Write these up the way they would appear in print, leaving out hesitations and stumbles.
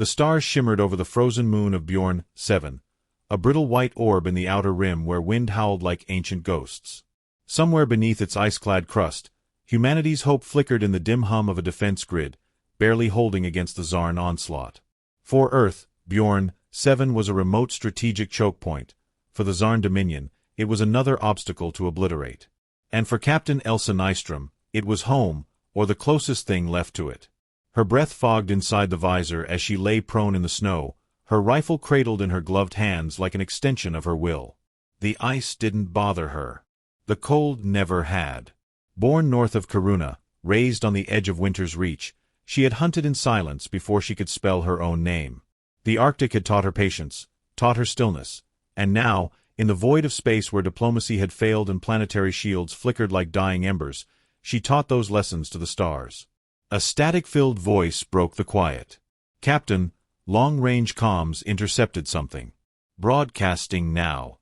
The stars shimmered over the frozen moon of Bjorn 7, a brittle white orb in the outer rim where wind howled like ancient ghosts. Somewhere beneath its ice-clad crust, humanity's hope flickered in the dim hum of a defense grid, barely holding against the Zarn onslaught. For Earth, Bjorn 7 was a remote strategic choke point. For the Zarn Dominion, it was another obstacle to obliterate. And for Captain Elsa Nystrom, it was home, or the closest thing left to it. Her breath fogged inside the visor as she lay prone in the snow, her rifle cradled in her gloved hands like an extension of her will. The ice didn't bother her. The cold never had. Born north of Karuna, raised on the edge of winter's reach, she had hunted in silence before she could spell her own name. The Arctic had taught her patience, taught her stillness, and now, in the void of space where diplomacy had failed and planetary shields flickered like dying embers, she taught those lessons to the stars. A static-filled voice broke the quiet. "Captain, long-range comms intercepted something. Broadcasting now."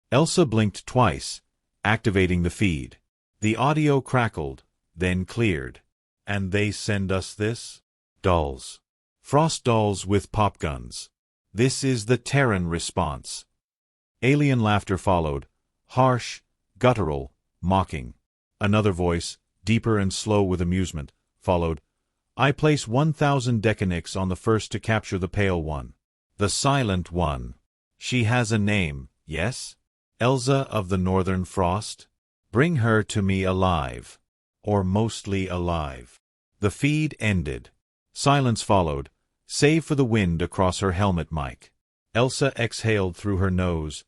Elsa blinked twice, activating the feed. The audio crackled, then cleared. "And they send us this? Dolls. Frost dolls with pop guns. This is the Terran response." Alien laughter followed, harsh, guttural, mocking. Another voice, deeper and slow with amusement, followed. "I place 1,000 Decanics on the first to capture the Pale One. The Silent One. She has a name, yes? Elsa of the Northern Frost? Bring her to me alive. Or mostly alive." The feed ended. Silence followed, save for the wind across her helmet mic. Elsa exhaled through her nose,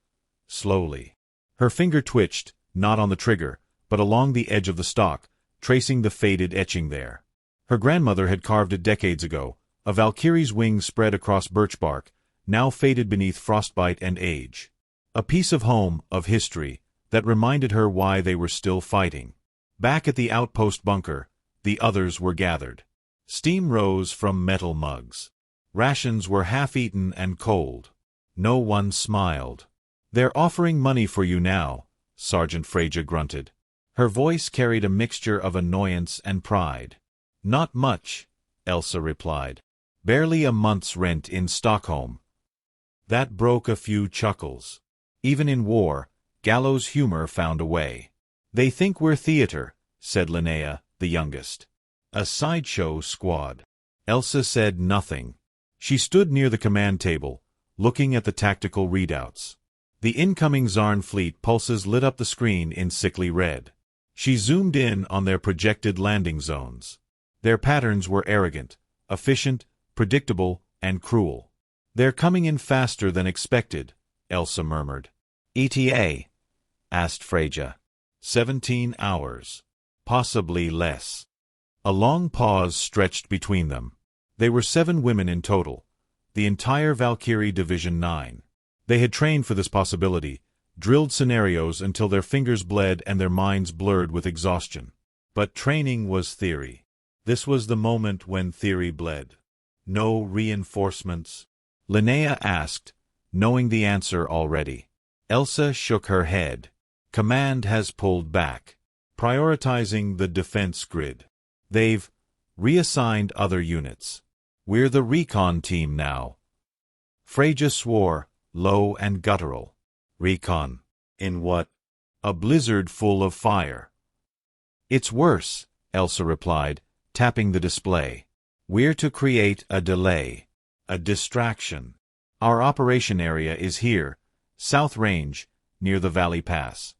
slowly. Her finger twitched, not on the trigger, but along the edge of the stock, tracing the faded etching there. Her grandmother had carved it decades ago, a Valkyrie's wings spread across birch bark, now faded beneath frostbite and age. A piece of home, of history, that reminded her why they were still fighting. Back at the outpost bunker, the others were gathered. Steam rose from metal mugs. Rations were half-eaten and cold. No one smiled. "They're offering money for you now," Sergeant Freja grunted. Her voice carried a mixture of annoyance and pride. "Not much," Elsa replied. "Barely a month's rent in Stockholm." That broke a few chuckles. Even in war, gallows humor found a way. "They think we're theater," said Linnea, the youngest. "A sideshow squad." Elsa said nothing. She stood near the command table, looking at the tactical readouts. The incoming Zarn fleet pulses lit up the screen in sickly red. She zoomed in on their projected landing zones. Their patterns were arrogant, efficient, predictable, and cruel. "They're coming in faster than expected," Elsa murmured. "ETA?" asked Freja. 17 hours. Possibly less. A long pause stretched between them. They were 7 women in total, the entire Valkyrie Division 9. They had trained for this possibility, drilled scenarios until their fingers bled and their minds blurred with exhaustion. But training was theory. This was the moment when theory bled. "No reinforcements?" Linnea asked, knowing the answer already. Elsa shook her head. "Command has pulled back, prioritizing the defense grid. They've reassigned other units. We're the recon team now." Freja swore, low and guttural. "Recon? In what? A blizzard full of fire." "It's worse," Elsa replied, tapping the display. "We're to create a delay, a distraction. Our operation area is here, South Range, near the Valley Pass."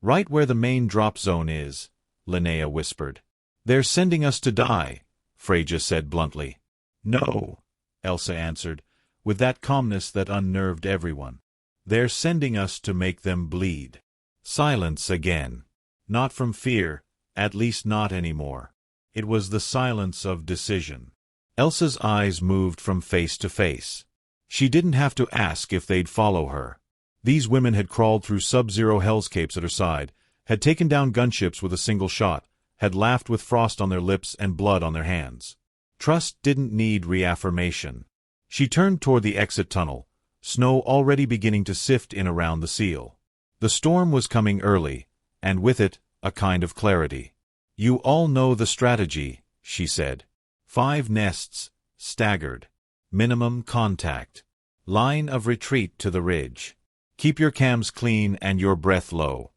"Right where the main drop zone is," Linnea whispered. "They're sending us to die," Freja said bluntly. "No," Elsa answered, with that calmness that unnerved everyone. "They're sending us to make them bleed." Silence again. Not from fear, at least not anymore. It was the silence of decision. Elsa's eyes moved from face to face. She didn't have to ask if they'd follow her. These women had crawled through sub-zero hellscapes at her side, had taken down gunships with a single shot, had laughed with frost on their lips and blood on their hands. Trust didn't need reaffirmation. She turned toward the exit tunnel, snow already beginning to sift in around the seal. The storm was coming early, and with it, a kind of clarity. "You all know the strategy," she said. 5 nests, staggered. Minimum contact. Line of retreat to the ridge. Keep your cams clean and your breath low.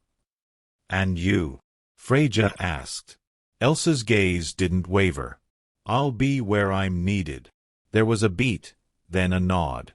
And you? Freyja asked. Elsa's gaze didn't waver. I'll be where I'm needed. There was a beat, then a nod.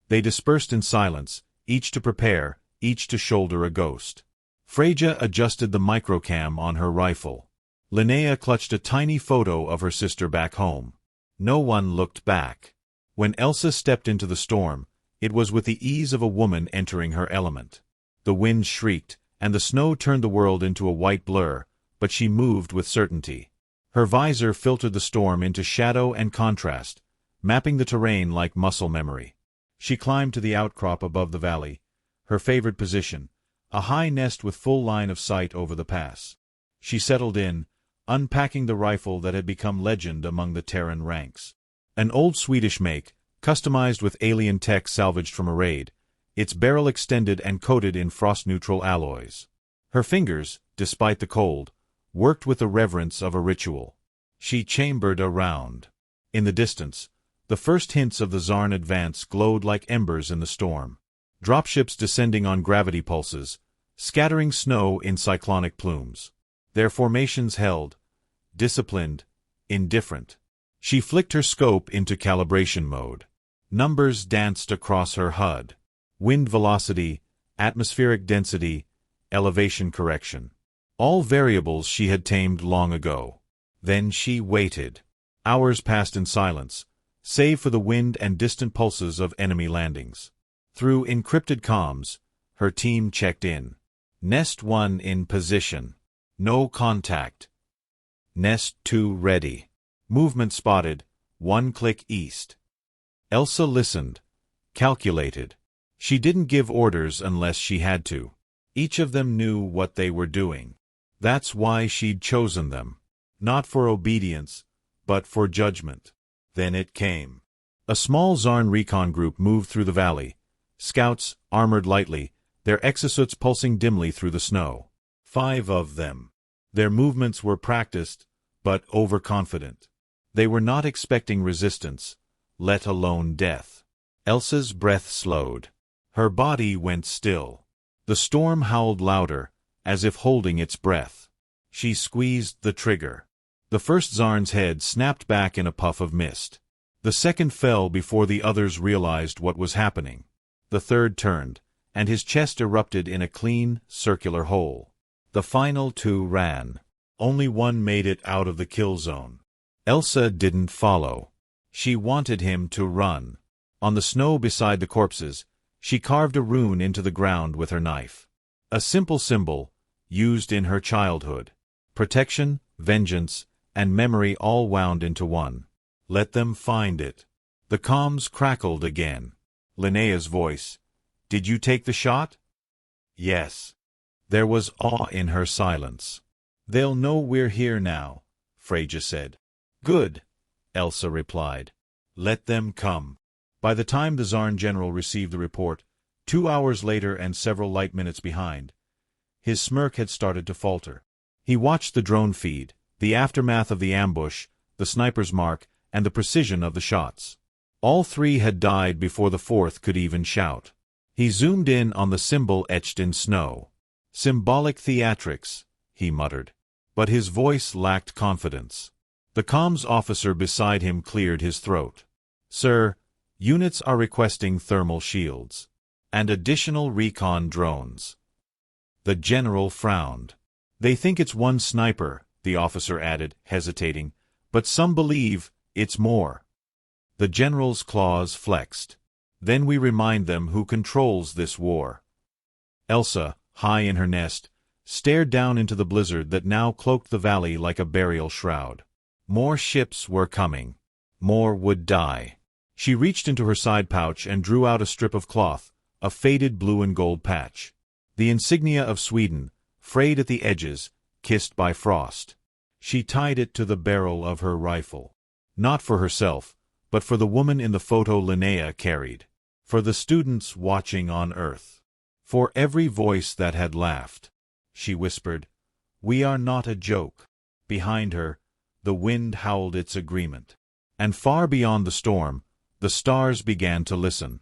They dispersed in silence, each to prepare, each to shoulder a ghost. Freyja adjusted the microcam on her rifle. Linnea clutched a tiny photo of her sister back home. No one looked back. When Elsa stepped into the storm, it was with the ease of a woman entering her element. The wind shrieked, and the snow turned the world into a white blur, but she moved with certainty. Her visor filtered the storm into shadow and contrast, mapping the terrain like muscle memory. She climbed to the outcrop above the valley, her favorite position, a high nest with full line of sight over the pass. She settled in, unpacking the rifle that had become legend among the Terran ranks. An old Swedish make, customized with alien tech salvaged from a raid, its barrel extended and coated in frost-neutral alloys. Her fingers, despite the cold, worked with the reverence of a ritual. She chambered a round. In the distance, the first hints of the Zarn advance glowed like embers in the storm. Dropships descending on gravity pulses, scattering snow in cyclonic plumes. Their formations held, disciplined, indifferent. She flicked her scope into calibration mode. Numbers danced across her HUD. Wind velocity, atmospheric density, elevation correction. All variables she had tamed long ago. Then she waited. Hours passed in silence, save for the wind and distant pulses of enemy landings. Through encrypted comms, her team checked in. Nest 1 in position. No contact. Nest 2 ready. Movement spotted, 1 click east. Elsa listened, calculated. She didn't give orders unless she had to. Each of them knew what they were doing. That's why she'd chosen them. Not for obedience, but for judgment. Then it came. A small Zarn recon group moved through the valley. Scouts, armored lightly, their exosuits pulsing dimly through the snow. 5 of them. Their movements were practiced, but overconfident. They were not expecting resistance, let alone death. Elsa's breath slowed. Her body went still. The storm howled louder, as if holding its breath. She squeezed the trigger. The first Zarn's head snapped back in a puff of mist. The second fell before the others realized what was happening. The third turned, and his chest erupted in a clean, circular hole. The final 2 ran. Only one made it out of the kill zone. Elsa didn't follow. She wanted him to run. On the snow beside the corpses, she carved a rune into the ground with her knife. A simple symbol, used in her childhood. Protection, vengeance, and memory all wound into one. Let them find it. The comms crackled again. Linnea's voice. Did you take the shot? Yes. There was awe in her silence. They'll know we're here now, Freyja said. Good, Elsa replied. Let them come. By the time the Zarn general received the report, 2 hours later and several light minutes behind, his smirk had started to falter. He watched the drone feed, the aftermath of the ambush, the sniper's mark, and the precision of the shots. All 3 had died before the 4th could even shout. He zoomed in on the symbol etched in snow. Symbolic theatrics, he muttered. But his voice lacked confidence. The comms officer beside him cleared his throat. Sir, units are requesting thermal shields. And additional recon drones. The general frowned. They think it's 1 sniper, the officer added, hesitating, but some believe it's more. The general's claws flexed. Then we remind them who controls this war. Elsa, high in her nest, stared down into the blizzard that now cloaked the valley like a burial shroud. More ships were coming. More would die. She reached into her side pouch and drew out a strip of cloth, a faded blue and gold patch. The insignia of Sweden, frayed at the edges, kissed by frost. She tied it to the barrel of her rifle. Not for herself, but for the woman in the photo Linnea carried. For the students watching on Earth. For every voice that had laughed. She whispered, "We are not a joke." Behind her, the wind howled its agreement. And far beyond the storm, The stars began to listen.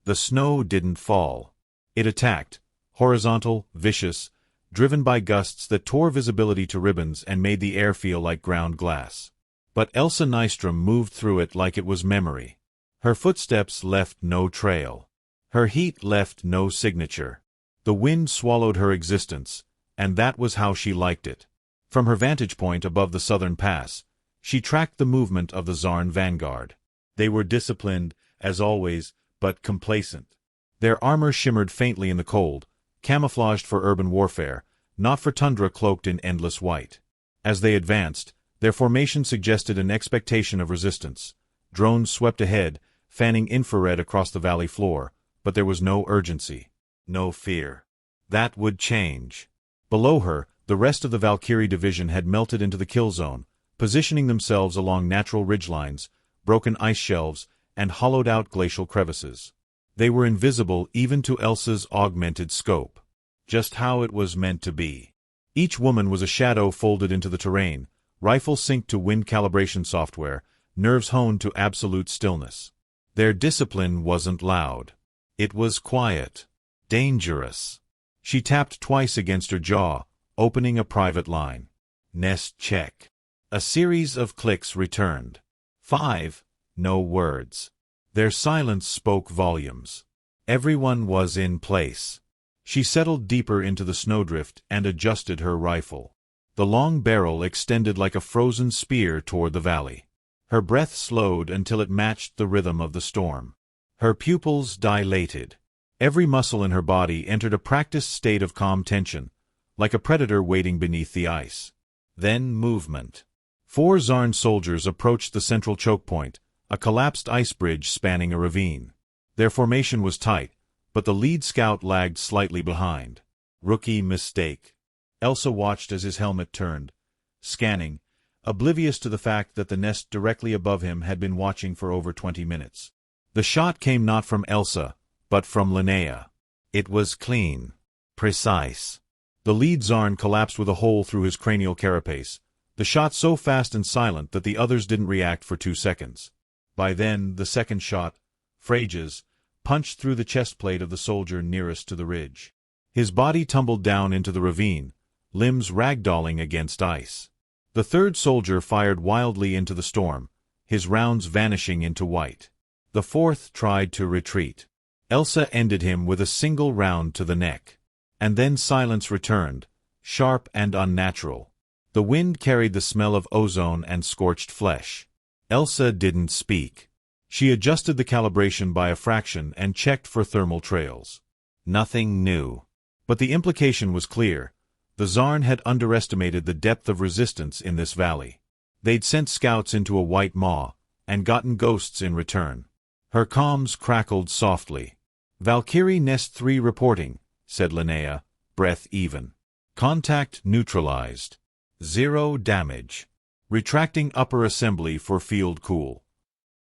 The snow didn't fall. It attacked, horizontal, vicious, driven by gusts that tore visibility to ribbons and made the air feel like ground glass. But Elsa Nystrom moved through it like it was memory. Her footsteps left no trail. Her heat left no signature. The wind swallowed her existence, and that was how she liked it. From her vantage point above the southern pass, she tracked the movement of the Zarn vanguard. They were disciplined, as always, but complacent. Their armor shimmered faintly in the cold, camouflaged for urban warfare, not for tundra cloaked in endless white. As they advanced, their formation suggested an expectation of resistance. Drones swept ahead, fanning infrared across the valley floor, but there was no urgency, no fear. That would change. Below her, the rest of the Valkyrie division had melted into the kill zone, positioning themselves along natural ridgelines, broken ice shelves, and hollowed-out glacial crevices. They were invisible even to Elsa's augmented scope. Just how it was meant to be. Each woman was a shadow folded into the terrain, rifle synced to wind calibration software, nerves honed to absolute stillness. Their discipline wasn't loud. It was quiet. Dangerous. She tapped twice against her jaw, opening a private line. Nest check. A series of clicks returned. 5. No words. Their silence spoke volumes. Everyone was in place. She settled deeper into the snowdrift and adjusted her rifle. The long barrel extended like a frozen spear toward the valley. Her breath slowed until it matched the rhythm of the storm. Her pupils dilated. Every muscle in her body entered a practiced state of calm tension, like a predator waiting beneath the ice. Then movement. 4 Zarn soldiers approached the central choke point, a collapsed ice bridge spanning a ravine. Their formation was tight, but the lead scout lagged slightly behind. Rookie mistake. Elsa watched as his helmet turned, scanning, oblivious to the fact that the nest directly above him had been watching for over 20 minutes. The shot came not from Elsa, but from Linnea. It was clean. Precise. The lead Zarn collapsed with a hole through his cranial carapace, the shot so fast and silent that the others didn't react for 2 seconds. By then, the second shot, Phrage's, punched through the chest plate of the soldier nearest to the ridge. His body tumbled down into the ravine, limbs ragdolling against ice. The third soldier fired wildly into the storm, his rounds vanishing into white. The fourth tried to retreat. Elsa ended him with a single round to the neck. And then silence returned, sharp and unnatural. The wind carried the smell of ozone and scorched flesh. Elsa didn't speak. She adjusted the calibration by a fraction and checked for thermal trails. Nothing new. But the implication was clear. The Zarn had underestimated the depth of resistance in this valley. They'd sent scouts into a white maw, and gotten ghosts in return. Her comms crackled softly. "Valkyrie Nest 3 reporting," said Linnea, breath even. "Contact neutralized. 0 damage. Retracting upper assembly for field cool."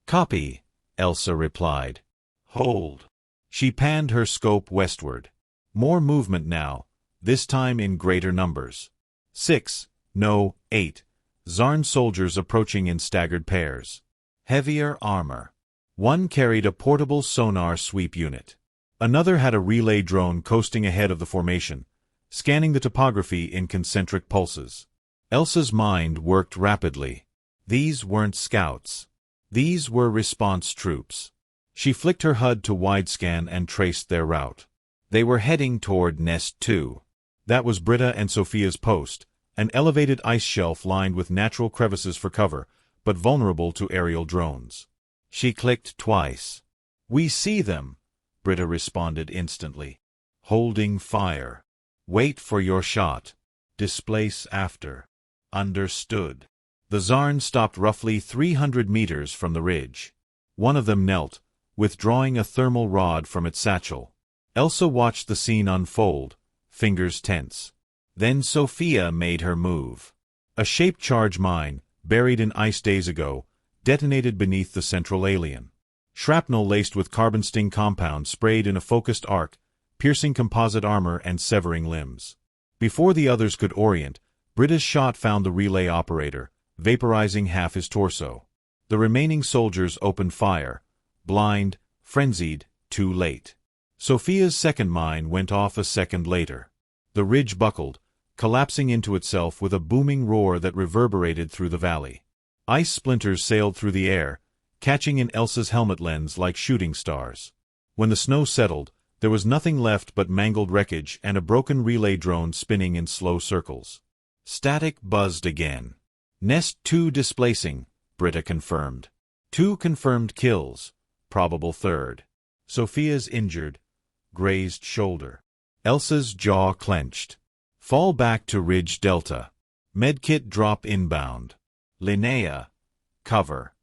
"Copy," Elsa replied. "Hold." She panned her scope westward. More movement now, this time in greater numbers. 6, no, 8, Zarn soldiers approaching in staggered pairs. Heavier armor. One carried a portable sonar sweep unit. Another had a relay drone coasting ahead of the formation, scanning the topography in concentric pulses. Elsa's mind worked rapidly. These weren't scouts. These were response troops. She flicked her HUD to widescan and traced their route. They were heading toward Nest 2. That was Britta and Sophia's post, an elevated ice shelf lined with natural crevices for cover, but vulnerable to aerial drones. She clicked twice. "We see them," Britta responded instantly. "Holding fire. Wait for your shot. Displace after." "Understood." The Zarn stopped roughly 300 meters from the ridge. One of them knelt, withdrawing a thermal rod from its satchel. Elsa watched the scene unfold, fingers tense. Then Sophia made her move. A shaped charge mine, buried in ice days ago, detonated beneath the central alien. Shrapnel laced with carbon sting compound sprayed in a focused arc, piercing composite armor and severing limbs. Before the others could orient, Britta's shot found the relay operator, vaporizing half his torso. The remaining soldiers opened fire, blind, frenzied, too late. Sophia's second mine went off a second later. The ridge buckled, collapsing into itself with a booming roar that reverberated through the valley. Ice splinters sailed through the air, catching in Elsa's helmet lens like shooting stars. When the snow settled, there was nothing left but mangled wreckage and a broken relay drone spinning in slow circles. Static buzzed again. Nest 2 displacing, Britta confirmed. 2 confirmed kills, probable third. Sophia's injured, grazed shoulder. Elsa's jaw clenched. Fall back to Ridge Delta. Medkit drop inbound. Linnea, cover.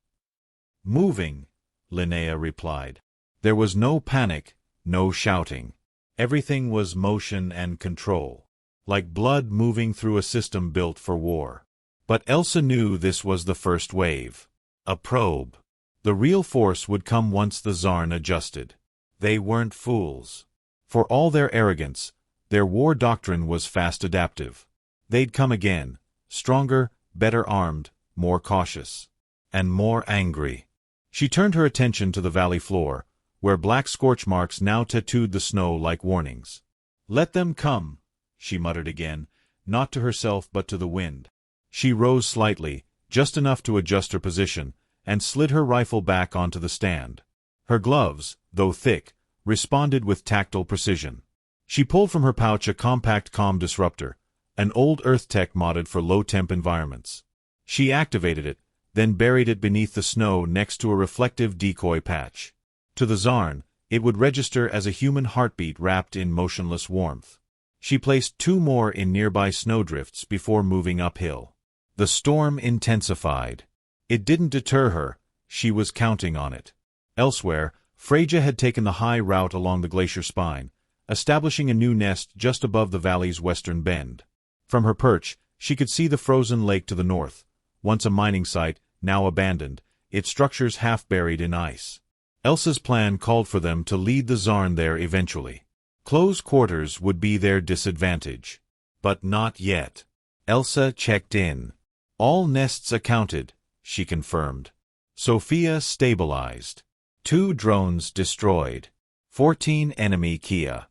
Moving, Linnea replied. There was no panic, no shouting. Everything was motion and control, like blood moving through a system built for war. But Elsa knew this was the first wave. A probe. The real force would come once the Zarn adjusted. They weren't fools. For all their arrogance, their war doctrine was fast adaptive. They'd come again, stronger, better armed, more cautious. And more angry. She turned her attention to the valley floor, where black scorch marks now tattooed the snow like warnings. Let them come, she muttered again, not to herself but to the wind. She rose slightly, just enough to adjust her position, and slid her rifle back onto the stand. Her gloves, though thick, responded with tactile precision. She pulled from her pouch a compact comm disruptor, an old Earth tech modded for low-temp environments. She activated it, then buried it beneath the snow next to a reflective decoy patch. To the Zarn, it would register as a human heartbeat wrapped in motionless warmth. She placed 2 more in nearby snowdrifts before moving uphill. The storm intensified. It didn't deter her, she was counting on it. Elsewhere, Freja had taken the high route along the glacier spine, establishing a new nest just above the valley's western bend. From her perch, she could see the frozen lake to the north, once a mining site, now abandoned, its structures half buried in ice. Elsa's plan called for them to lead the Zarn there eventually. Close quarters would be their disadvantage. But not yet. Elsa checked in. All nests accounted, she confirmed. Sophia stabilized. 2 drones destroyed. 14 enemy Kia.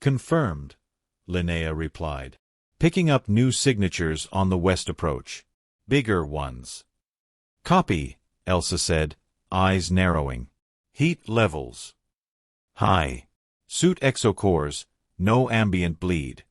Confirmed, Linnea replied, picking up new signatures on the west approach. Bigger ones. Copy, Elsa said, eyes narrowing. Heat levels. High. Suit exocores, no ambient bleed.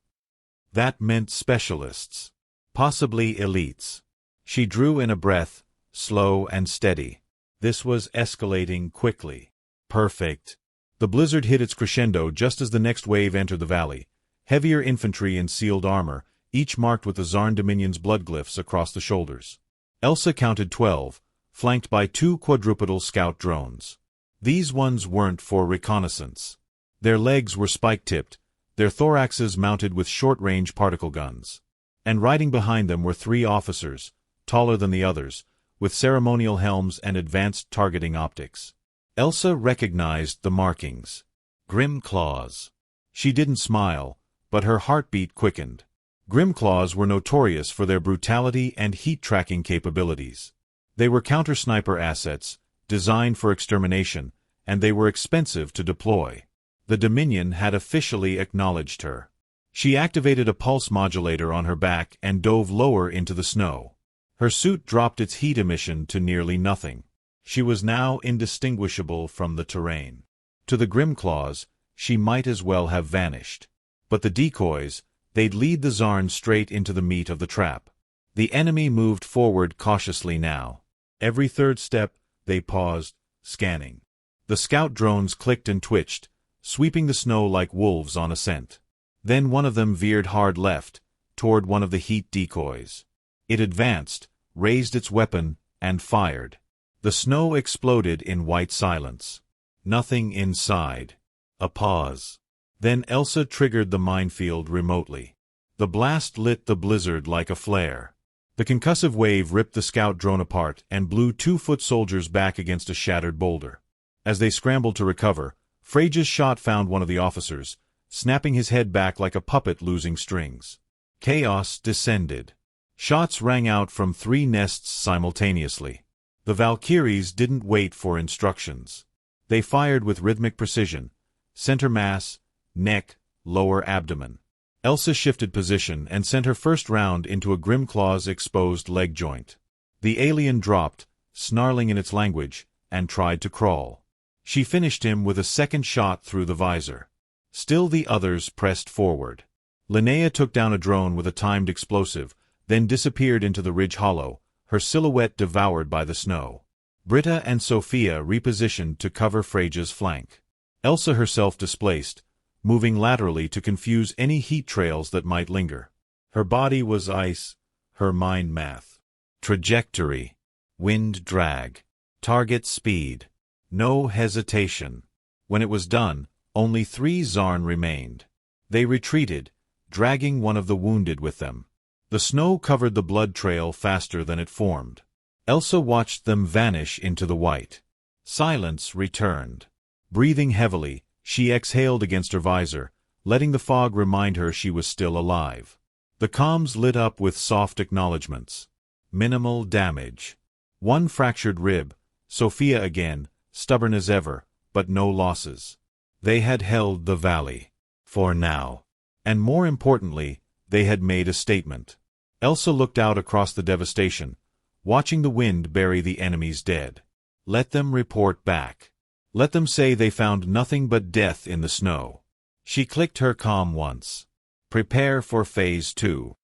That meant specialists. Possibly elites. She drew in a breath, slow and steady. This was escalating quickly. Perfect. The blizzard hit its crescendo just as the next wave entered the valley. Heavier infantry in sealed armor, each marked with the Zarn Dominion's blood glyphs across the shoulders. Elsa counted 12, flanked by 2 quadrupedal scout drones. These ones weren't for reconnaissance. Their legs were spike-tipped, their thoraxes mounted with short-range particle guns. And riding behind them were 3 officers, taller than the others, with ceremonial helms and advanced targeting optics. Elsa recognized the markings. Grimclaws. She didn't smile, but her heartbeat quickened. Grimclaws were notorious for their brutality and heat-tracking capabilities. They were counter-sniper assets, designed for extermination, and they were expensive to deploy. The Dominion had officially acknowledged her. She activated a pulse modulator on her back and dove lower into the snow. Her suit dropped its heat emission to nearly nothing. She was now indistinguishable from the terrain. To the Grimclaws, she might as well have vanished. But the decoys, they'd lead the Zarn straight into the meat of the trap. The enemy moved forward cautiously now. Every third step, they paused, scanning. The scout drones clicked and twitched, sweeping the snow like wolves on a scent. Then one of them veered hard left, toward one of the heat decoys. It advanced, raised its weapon, and fired. The snow exploded in white silence. Nothing inside. A pause. Then Elsa triggered the minefield remotely. The blast lit the blizzard like a flare. The concussive wave ripped the scout drone apart and blew 2-foot soldiers back against a shattered boulder. As they scrambled to recover, Freja's shot found one of the officers, snapping his head back like a puppet losing strings. Chaos descended. Shots rang out from 3 nests simultaneously. The Valkyries didn't wait for instructions. They fired with rhythmic precision, center mass, neck, lower abdomen. Elsa shifted position and sent her first round into a Grimclaw's exposed leg joint. The alien dropped, snarling in its language, and tried to crawl. She finished him with a second shot through the visor. Still the others pressed forward. Linnea took down a drone with a timed explosive, then disappeared into the ridge hollow, her silhouette devoured by the snow. Britta and Sophia repositioned to cover Freja's flank. Elsa herself displaced, moving laterally to confuse any heat trails that might linger. Her body was ice, her mind math. Trajectory. Wind drag. Target speed. No hesitation. When it was done, only 3 Zarn remained. They retreated, dragging one of the wounded with them. The snow covered the blood trail faster than it formed. Elsa watched them vanish into the white. Silence returned. Breathing heavily, she exhaled against her visor, letting the fog remind her she was still alive. The comms lit up with soft acknowledgments. Minimal damage. 1 fractured rib, Sophia again, stubborn as ever, but no losses. They had held the valley. For now. And more importantly, they had made a statement. Elsa looked out across the devastation, watching the wind bury the enemy's dead. Let them report back. Let them say they found nothing but death in the snow. She clicked her comm once. Prepare for Phase 2.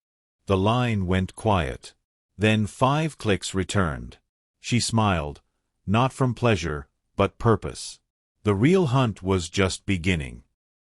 The line went quiet. Then 5 clicks returned. She smiled, not from pleasure, but purpose. The real hunt was just beginning.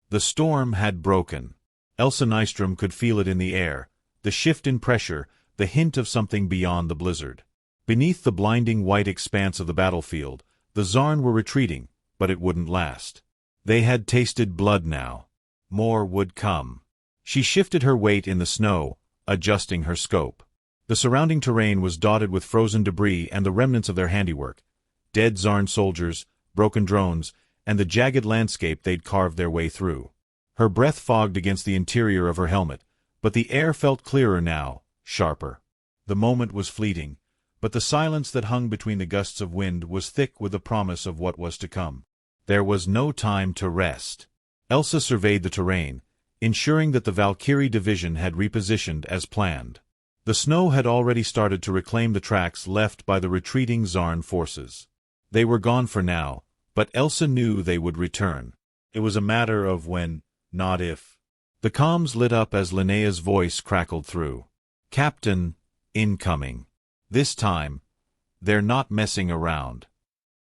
The storm had broken. Elsa Nystrom could feel it in the air, the shift in pressure, the hint of something beyond the blizzard. Beneath the blinding white expanse of the battlefield, the Zarn were retreating, but it wouldn't last. They had tasted blood now. More would come. She shifted her weight in the snow, adjusting her scope. The surrounding terrain was dotted with frozen debris and the remnants of their handiwork. Dead Zarn soldiers, broken drones, and the jagged landscape they'd carved their way through. Her breath fogged against the interior of her helmet, but the air felt clearer now, sharper. The moment was fleeting, but the silence that hung between the gusts of wind was thick with the promise of what was to come. There was no time to rest. Elsa surveyed the terrain, ensuring that the Valkyrie division had repositioned as planned. The snow had already started to reclaim the tracks left by the retreating Zarn forces. They were gone for now, but Elsa knew they would return. It was a matter of when, not if. The comms lit up as Linnea's voice crackled through. Captain, incoming. This time, they're not messing around.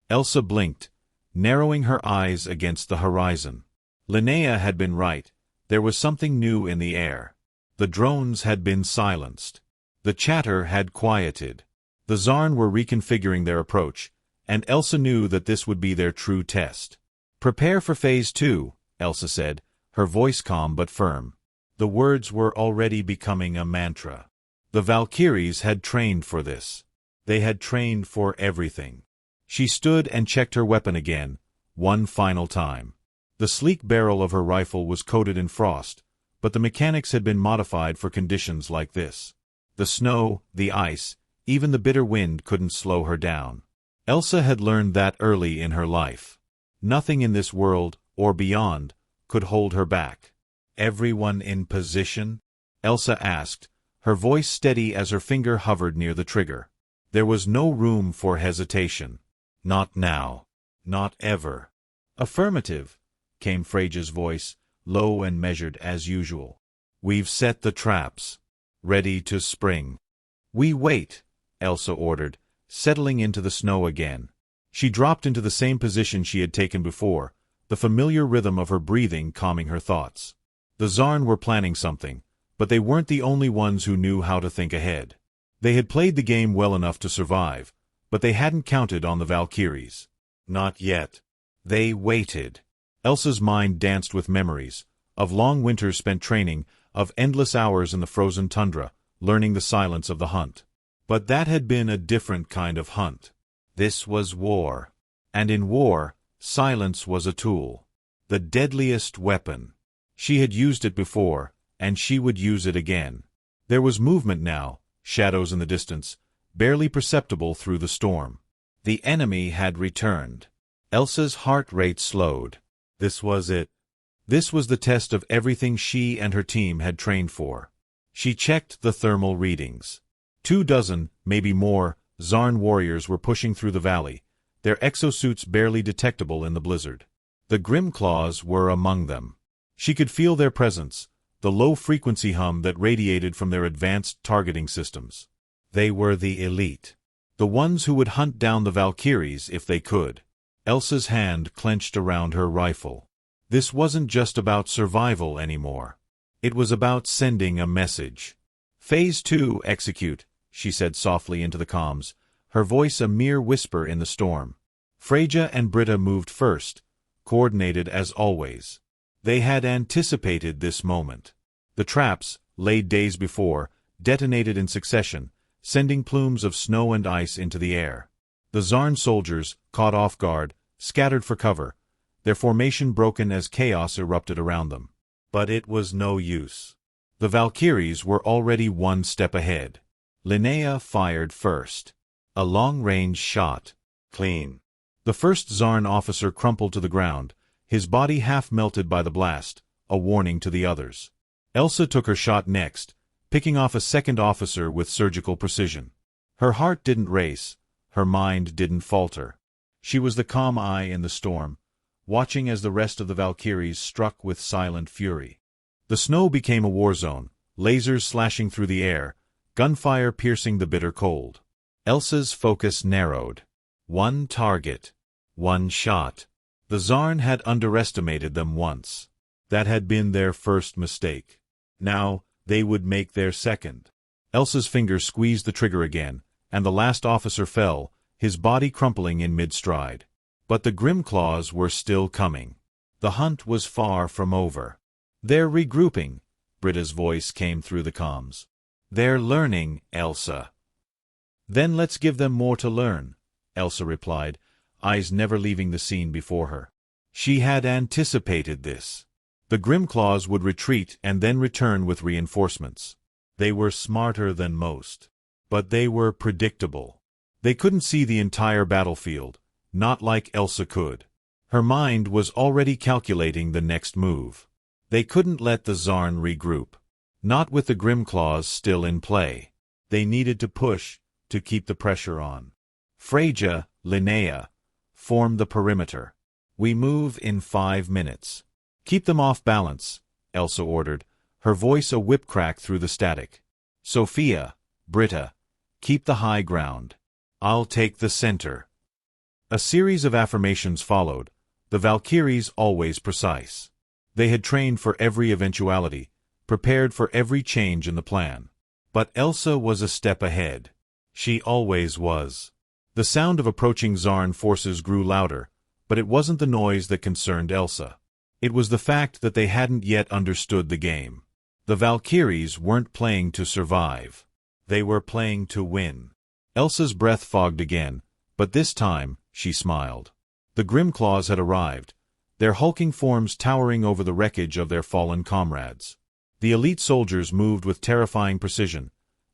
Elsa blinked, narrowing her eyes against the horizon. Linnea had been right. There was something new in the air. The drones had been silenced. The chatter had quieted. The Zarn were reconfiguring their approach, and Elsa knew that this would be their true test. Prepare for Phase 2, Elsa said, her voice calm but firm. The words were already becoming a mantra. The Valkyries had trained for this. They had trained for everything. She stood and checked her weapon again, one final time. The sleek barrel of her rifle was coated in frost, but the mechanics had been modified for conditions like this. The snow, the ice, even the bitter wind couldn't slow her down. Elsa had learned that early in her life. Nothing in this world, or beyond, could hold her back. Everyone in position? Elsa asked, her voice steady as her finger hovered near the trigger. There was no room for hesitation. Not now. Not ever. Affirmative, came Freja's voice, low and measured as usual. We've set the traps. Ready to spring. We wait, Elsa ordered, settling into the snow again. She dropped into the same position she had taken before, the familiar rhythm of her breathing calming her thoughts. The Zarn were planning something, but they weren't the only ones who knew how to think ahead. They had played the game well enough to survive, but they hadn't counted on the Valkyries. Not yet. They waited. Elsa's mind danced with memories, of long winters spent training, of endless hours in the frozen tundra, learning the silence of the hunt. But that had been a different kind of hunt. This was war. And in war, silence was a tool. The deadliest weapon. She had used it before, and she would use it again. There was movement now, shadows in the distance, barely perceptible through the storm. The enemy had returned. Elsa's heart rate slowed. This was it. This was the test of everything she and her team had trained for. She checked the thermal readings. 24, maybe more, Zarn warriors were pushing through the valley, their exosuits barely detectable in the blizzard. The Grimclaws were among them. She could feel their presence, the low-frequency hum that radiated from their advanced targeting systems. They were the elite. The ones who would hunt down the Valkyries if they could. Elsa's hand clenched around her rifle. This wasn't just about survival anymore. It was about sending a message. Phase 2, execute, she said softly into the comms, her voice a mere whisper in the storm. Freyja and Britta moved first, coordinated as always. They had anticipated this moment. The traps, laid days before, detonated in succession, sending plumes of snow and ice into the air. The Zarn soldiers, caught off guard, scattered for cover, their formation broken as chaos erupted around them. But it was no use. The Valkyries were already one step ahead. Linnea fired first. A long-range shot. Clean. The first Zarn officer crumpled to the ground, his body half melted by the blast, a warning to the others. Elsa took her shot next, picking off a second officer with surgical precision. Her heart didn't race, her mind didn't falter. She was the calm eye in the storm, watching as the rest of the Valkyries struck with silent fury. The snow became a war zone, lasers slashing through the air, gunfire piercing the bitter cold. Elsa's focus narrowed. One target. One shot. The Zarn had underestimated them once. That had been their first mistake. Now, they would make their second. Elsa's fingers squeezed the trigger again, and the last officer fell, his body crumpling in mid-stride. But the Grimclaws were still coming. The hunt was far from over. They're regrouping, Britta's voice came through the comms. They're learning, Elsa. Then let's give them more to learn, Elsa replied, eyes never leaving the scene before her. She had anticipated this. The Grimclaws would retreat and then return with reinforcements. They were smarter than most. But they were predictable. They couldn't see the entire battlefield, not like Elsa could. Her mind was already calculating the next move. They couldn't let the Zarn regroup. Not with the Grimclaws still in play. They needed to push, to keep the pressure on. Freyja, Linnea, form the perimeter. We move in 5 minutes. Keep them off balance, Elsa ordered, her voice a whip crack through the static. Sophia, Britta, keep the high ground. I'll take the center. A series of affirmations followed, the Valkyries always precise. They had trained for every eventuality, prepared for every change in the plan. But Elsa was a step ahead. She always was. The sound of approaching Zarn forces grew louder, but it wasn't the noise that concerned Elsa. It was the fact that they hadn't yet understood the game. The Valkyries weren't playing to survive. They were playing to win. Elsa's breath fogged again, but this time, she smiled. The Grimclaws had arrived, their hulking forms towering over the wreckage of their fallen comrades. The elite soldiers moved with terrifying precision,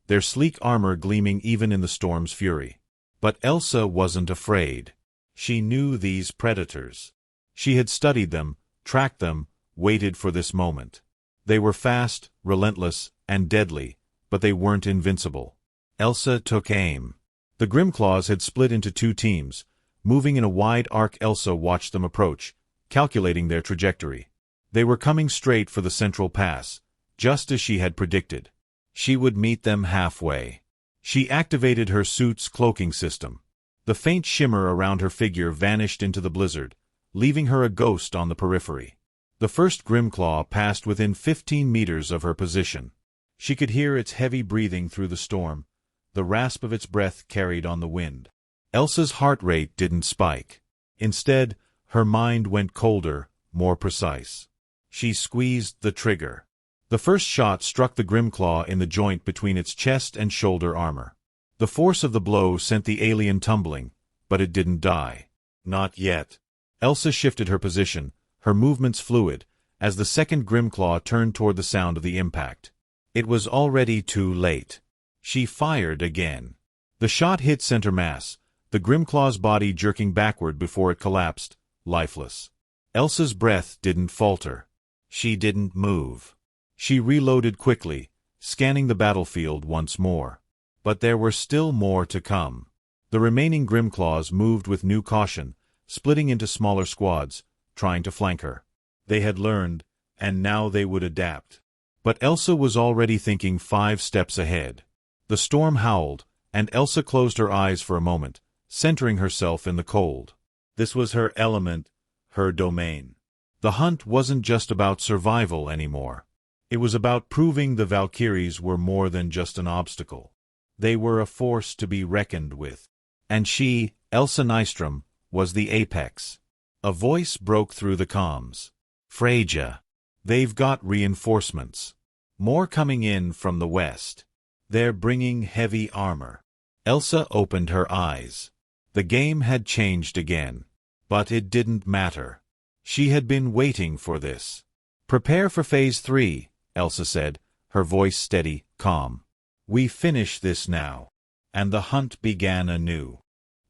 their sleek armor gleaming even in the storm's fury. But Elsa wasn't afraid. She knew these predators. She had studied them, tracked them, waited for this moment. They were fast, relentless, and deadly, but they weren't invincible. Elsa took aim. The Grimclaws had split into 2 teams, moving in a wide arc. Elsa watched them approach, calculating their trajectory. They were coming straight for the central pass, just as she had predicted. She would meet them halfway. She activated her suit's cloaking system. The faint shimmer around her figure vanished into the blizzard, leaving her a ghost on the periphery. The first Grimclaw passed within 15 meters of her position. She could hear its heavy breathing through the storm, the rasp of its breath carried on the wind. Elsa's heart rate didn't spike. Instead, her mind went colder, more precise. She squeezed the trigger. The first shot struck the Grimclaw in the joint between its chest and shoulder armor. The force of the blow sent the alien tumbling, but it didn't die. Not yet. Elsa shifted her position, her movements fluid, as the second Grimclaw turned toward the sound of the impact. It was already too late. She fired again. The shot hit center mass, the Grimclaw's body jerking backward before it collapsed, lifeless. Elsa's breath didn't falter. She didn't move. She reloaded quickly, scanning the battlefield once more. But there were still more to come. The remaining Grimclaws moved with new caution, splitting into smaller squads, trying to flank her. They had learned, and now they would adapt. But Elsa was already thinking 5 steps ahead. The storm howled, and Elsa closed her eyes for a moment, centering herself in the cold. This was her element, her domain. The hunt wasn't just about survival anymore. It was about proving the Valkyries were more than just an obstacle. They were a force to be reckoned with. And she, Elsa Nystrom, was the apex. A voice broke through the comms. "Freyja. They've got reinforcements. More coming in from the west. They're bringing heavy armor." Elsa opened her eyes. The game had changed again. But it didn't matter. She had been waiting for this. "Prepare for Phase 3, Elsa said, her voice steady, calm. "We finish this now." And the hunt began anew.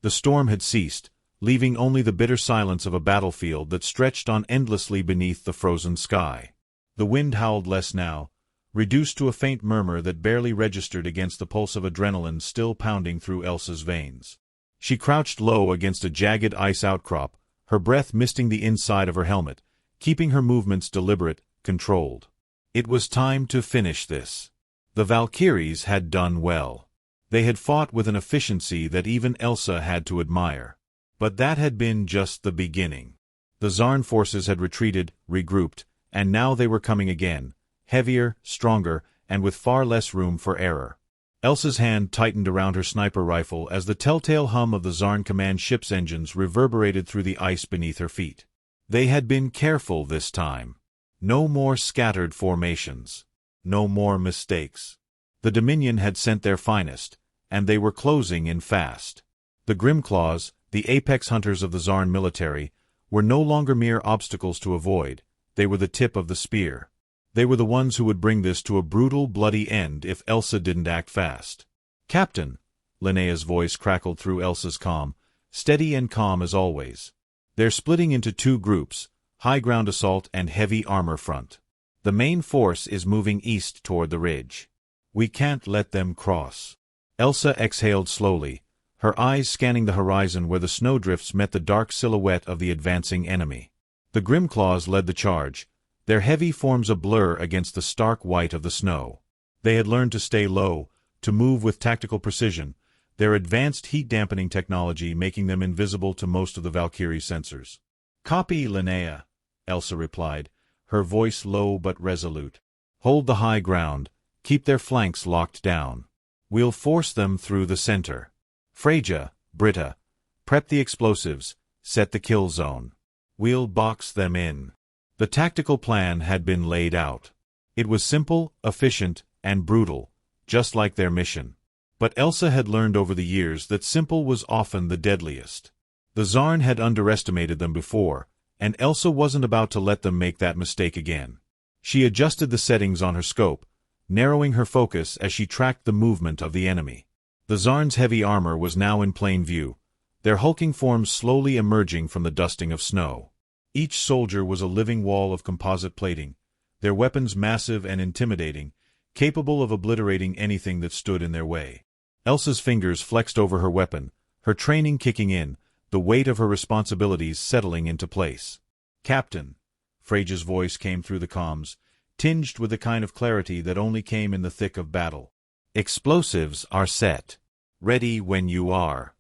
The storm had ceased, leaving only the bitter silence of a battlefield that stretched on endlessly beneath the frozen sky. The wind howled less now, reduced to a faint murmur that barely registered against the pulse of adrenaline still pounding through Elsa's veins. She crouched low against a jagged ice outcrop, her breath misting the inside of her helmet, keeping her movements deliberate, controlled. It was time to finish this. The Valkyries had done well. They had fought with an efficiency that even Elsa had to admire. But that had been just the beginning. The Zarn forces had retreated, regrouped, and now they were coming again, heavier, stronger, and with far less room for error. Elsa's hand tightened around her sniper rifle as the telltale hum of the Zarn command ship's engines reverberated through the ice beneath her feet. They had been careful this time. No more scattered formations. No more mistakes. The Dominion had sent their finest, and they were closing in fast. The Grimclaws, the apex hunters of the Zarn military, were no longer mere obstacles to avoid. They were the tip of the spear. They were the ones who would bring this to a brutal, bloody end if Elsa didn't act fast. "Captain," Linnea's voice crackled through Elsa's comm, steady and calm as always. "They're splitting into 2 groups, high ground assault and heavy armor front. The main force is moving east toward the ridge. We can't let them cross." Elsa exhaled slowly, her eyes scanning the horizon where the snowdrifts met the dark silhouette of the advancing enemy. The Grimclaws led the charge, their heavy forms a blur against the stark white of the snow. They had learned to stay low, to move with tactical precision, their advanced heat-dampening technology making them invisible to most of the Valkyrie sensors. "Copy, Linnea," Elsa replied, her voice low but resolute. "Hold the high ground, keep their flanks locked down. We'll force them through the center. Freyja, Britta, prep the explosives, set the kill zone. We'll box them in." The tactical plan had been laid out. It was simple, efficient, and brutal, just like their mission. But Elsa had learned over the years that simple was often the deadliest. The Zarn had underestimated them before, and Elsa wasn't about to let them make that mistake again. She adjusted the settings on her scope, narrowing her focus as she tracked the movement of the enemy. The Zarn's heavy armor was now in plain view, their hulking forms slowly emerging from the dusting of snow. Each soldier was a living wall of composite plating, their weapons massive and intimidating, capable of obliterating anything that stood in their way. Elsa's fingers flexed over her weapon, her training kicking in, the weight of her responsibilities settling into place. "Captain," Freyja's voice came through the comms, tinged with the kind of clarity that only came in the thick of battle. "Explosives are set. Ready when you are."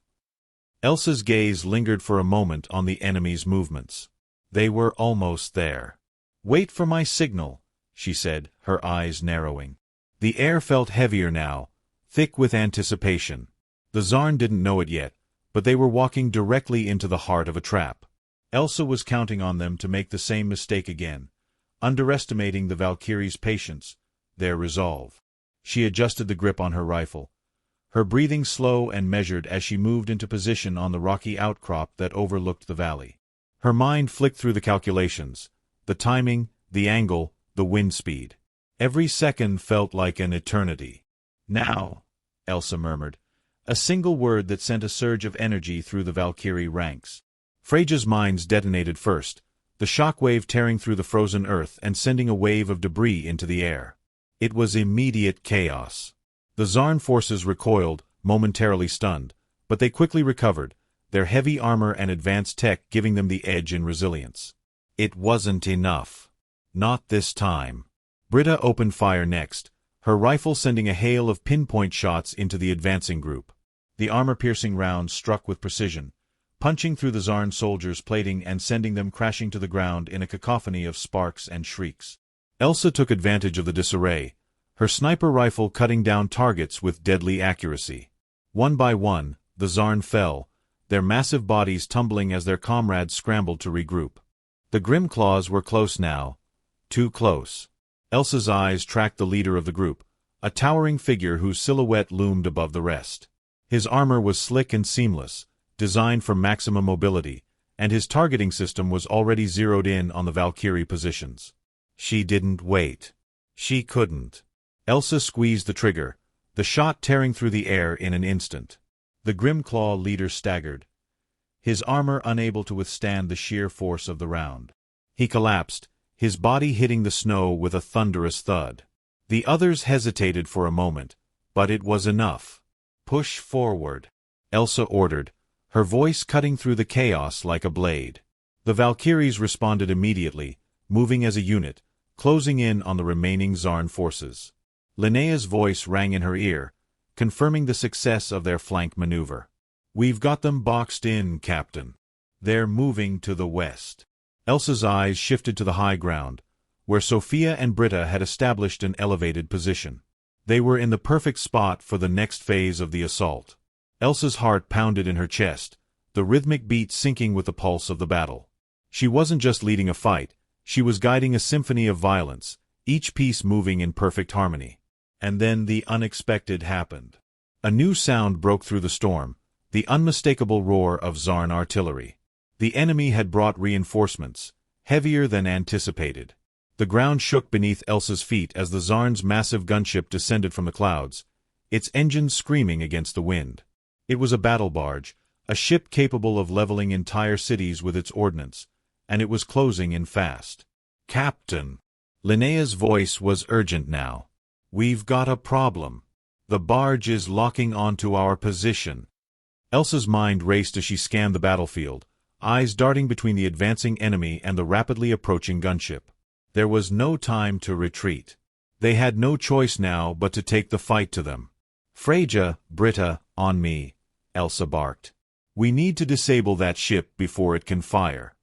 Elsa's gaze lingered for a moment on the enemy's movements. They were almost there. "Wait for my signal," she said, her eyes narrowing. The air felt heavier now, thick with anticipation. The Zarn didn't know it yet, but they were walking directly into the heart of a trap. Elsa was counting on them to make the same mistake again, underestimating the Valkyrie's patience, their resolve. She adjusted the grip on her rifle, her breathing slow and measured as she moved into position on the rocky outcrop that overlooked the valley. Her mind flicked through the calculations, the timing, the angle, the wind speed. Every second felt like an eternity. "Now," Elsa murmured, A single word that sent a surge of energy through the Valkyrie ranks. Freja's mines detonated first, the shockwave tearing through the frozen earth and sending a wave of debris into the air. It was immediate chaos. The Zarn forces recoiled, momentarily stunned, but they quickly recovered, their heavy armor and advanced tech giving them the edge in resilience. It wasn't enough. Not this time. Britta opened fire next, her rifle sending a hail of pinpoint shots into the advancing group. The armor-piercing rounds struck with precision, punching through the Zarn soldiers' plating and sending them crashing to the ground in a cacophony of sparks and shrieks. Elsa took advantage of the disarray, her sniper rifle cutting down targets with deadly accuracy. One by one, the Zarn fell, their massive bodies tumbling as their comrades scrambled to regroup. The Grimclaws were close now. Too close. Elsa's eyes tracked the leader of the group, a towering figure whose silhouette loomed above the rest. His armor was slick and seamless, designed for maximum mobility, and his targeting system was already zeroed in on the Valkyrie positions. She didn't wait. She couldn't. Elsa squeezed the trigger, the shot tearing through the air in an instant. The Grimclaw leader staggered, his armor unable to withstand the sheer force of the round. He collapsed, his body hitting the snow with a thunderous thud. The others hesitated for a moment, but it was enough. "Push forward," Elsa ordered, her voice cutting through the chaos like a blade. The Valkyries responded immediately, moving as a unit, closing in on the remaining Zarn forces. Linnea's voice rang in her ear, confirming the success of their flank maneuver. "We've got them boxed in, Captain. They're moving to the west." Elsa's eyes shifted to the high ground, where Sophia and Britta had established an elevated position. They were in the perfect spot for the next phase of the assault. Elsa's heart pounded in her chest, the rhythmic beat syncing with the pulse of the battle. She wasn't just leading a fight, she was guiding a symphony of violence, each piece moving in perfect harmony. And then the unexpected happened. A new sound broke through the storm, the unmistakable roar of Zarn artillery. The enemy had brought reinforcements, heavier than anticipated. The ground shook beneath Elsa's feet as the Zarn's massive gunship descended from the clouds, its engines screaming against the wind. It was a battle barge, a ship capable of leveling entire cities with its ordnance, and it was closing in fast. "Captain!" Linnea's voice was urgent now. "We've got a problem. The barge is locking onto our position." Elsa's mind raced as she scanned the battlefield, eyes darting between the advancing enemy and the rapidly approaching gunship. There was no time to retreat. They had no choice now but to take the fight to them. "Freja, Britta, on me," Elsa barked. "We need to disable that ship before it can fire."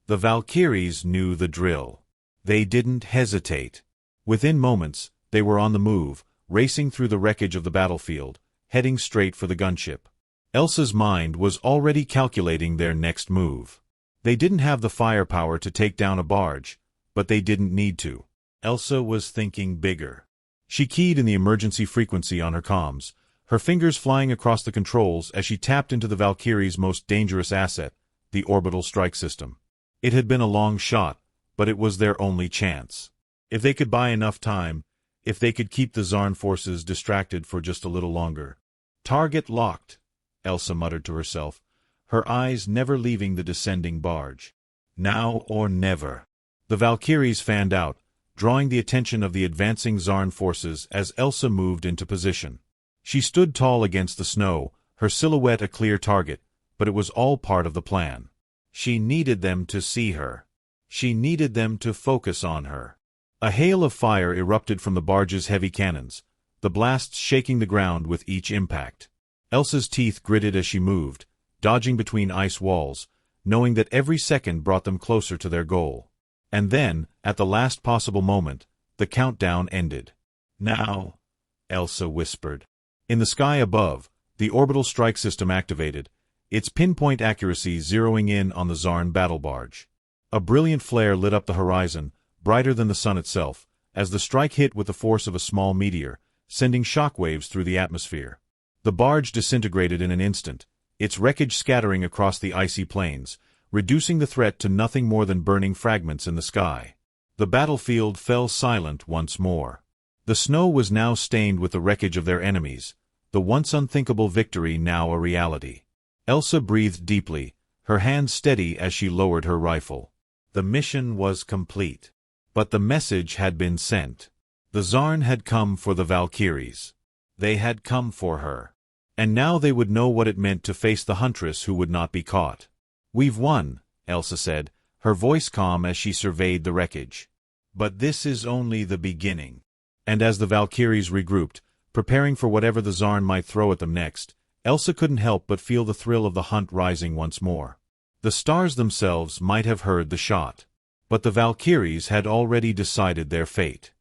The Valkyries knew the drill. They didn't hesitate. Within moments, they were on the move, racing through the wreckage of the battlefield, heading straight for the gunship. Elsa's mind was already calculating their next move. They didn't have the firepower to take down a barge, but they didn't need to. Elsa was thinking bigger. She keyed in the emergency frequency on her comms, her fingers flying across the controls as she tapped into the Valkyrie's most dangerous asset, the orbital strike system. It had been a long shot, but it was their only chance. If they could buy enough time, if they could keep the Zarn forces distracted for just a little longer. "Target locked," Elsa muttered to herself, her eyes never leaving the descending barge. "Now or never." The Valkyries fanned out, drawing the attention of the advancing Zarn forces as Elsa moved into position. She stood tall against the snow, her silhouette a clear target, but it was all part of the plan. She needed them to see her. She needed them to focus on her. A hail of fire erupted from the barge's heavy cannons, the blasts shaking the ground with each impact. Elsa's teeth gritted as she moved, dodging between ice walls, knowing that every second brought them closer to their goal. And then, at the last possible moment, the countdown ended. "Now," Elsa whispered. In the sky above, the orbital strike system activated, its pinpoint accuracy zeroing in on the Zarn battle barge. A brilliant flare lit up the horizon, brighter than the sun itself, as the strike hit with the force of a small meteor, sending shockwaves through the atmosphere. The barge disintegrated in an instant, its wreckage scattering across the icy plains, reducing the threat to nothing more than burning fragments in the sky. The battlefield fell silent once more. The snow was now stained with the wreckage of their enemies, the once unthinkable victory now a reality. Elsa breathed deeply, her hand steady as she lowered her rifle. The mission was complete. But the message had been sent. The Czarn had come for the Valkyries. They had come for her. And now they would know what it meant to face the huntress who would not be caught. "We've won," Elsa said, her voice calm as she surveyed the wreckage. "But this is only the beginning." And as the Valkyries regrouped, preparing for whatever the Czarn might throw at them next, Elsa couldn't help but feel the thrill of the hunt rising once more. The stars themselves might have heard the shot. But the Valkyries had already decided their fate.